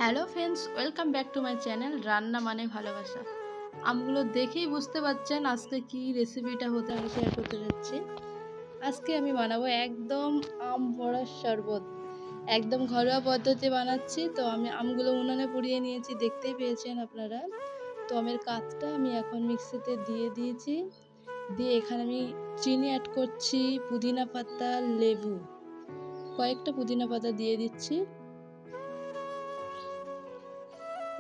Hello friends, welcome back to my channel রান্না মানে ভালোবাসা। আমগুলো দেখেই বুঝতে পারছেন আজকে কি রেসিপিটা হতে আমি শেয়ার করতে যাচ্ছি। আজকে আমি বানাবো একদম আম পোড়ার শরবত। একদম ঘরোয়া পদ্ধতি বানাচ্ছি। তো আমি আমগুলো উনানে পুড়িয়ে নিয়েছি, দেখতেই পেয়েছেন আপনারা। তো আমের কাঠটা আমি এখন মিক্সিতে দিয়ে দিয়েছি। দিয়ে এখানে আমি চিনি অ্যাড করছি, পুদিনা পাতা, লেবু, কয়েকটা পুদিনা পাতা দিয়ে দিচ্ছি।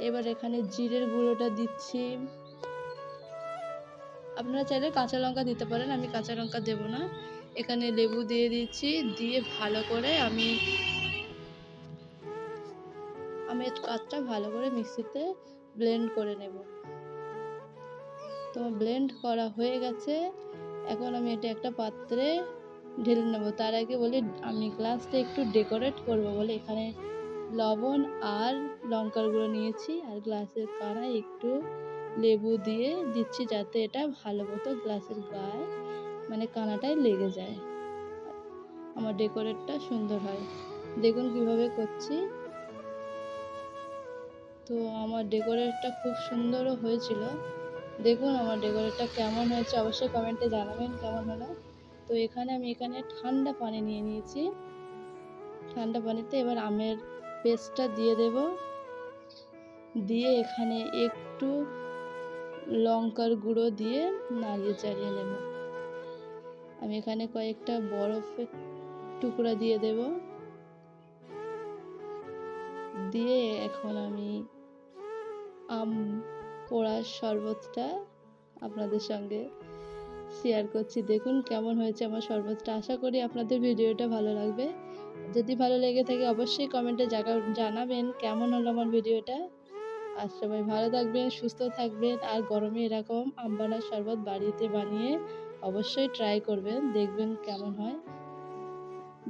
এবার এখানে জিরের গুঁড়োটা দিচ্ছি। আপনারা চাইলে কাঁচা লঙ্কা দিতে পারেন, আমি কাঁচা লঙ্কা দেব না। এখানে লেবু দিয়ে দিচ্ছি, দিয়ে ভালো করে আমি আমের কাঠটা ভালো করে মিক্সিতে ব্লেন্ড করে নেব। তো ব্লেন্ড করা হয়ে গেছে। এখন আমি এটা একটা পাত্রে ঢেলে নেব। তার আগে বলি, আমি গ্লাসটা একটু ডেকোরেট করব বলে এখানে লবণ আর লঙ্কার গুঁড়ো নিয়েছি, আর গ্লাসের কানায় একটু লেবু দিয়ে দিচ্ছি যাতে এটা ভালো মতো গ্লাসের গায়ে মানে কানাটায় লেগে যায়, আমার ডেকোরেটটা সুন্দর হয়। দেখুন কিভাবে করছি। তো আমার ডেকোরেটটা খুব সুন্দরও হয়েছিল। দেখুন আমার ডেকোরেটটা কেমন হয়েছে, অবশ্যই কমেন্টে জানাবেন কেমন হলো। তো এখানে ঠান্ডা পানি নিয়ে নিয়েছি। ঠান্ডা পানিতে এবার আমের পেস্টটা দিয়ে দেব। দিয়ে এখানে একটু লঙ্কার গুঁড়ো দিয়ে নাড়িয়ে চাড়িয়ে নেব। আমি এখানে কয়েকটা বরফের টুকরা দিয়ে দেব। দিয়ে এখন আমি আম পোড়ার শরবতটা আপনাদের সঙ্গে শেয়ার করছি। দেখুন কেমন হয়েছে আমার শরবতটা। আশা করি আপনাদের ভিডিওটা ভালো লাগবে। যদি ভালো লেগে থাকে অবশ্যই কমেন্টে জানাবেন কেমন হলো আমার ভিডিওটা। আর সবাই ভালো থাকবেন, সুস্থ থাকবেন। আর গরমে এরকম আম পাড়ার শরবত বাড়িতে বানিয়ে অবশ্যই ট্রাই করবেন, দেখবেন কেমন হয়।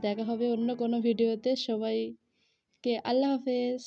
দেখা হবে অন্য কোনো ভিডিওতে। সবাইকে আল্লাহ হাফেজ।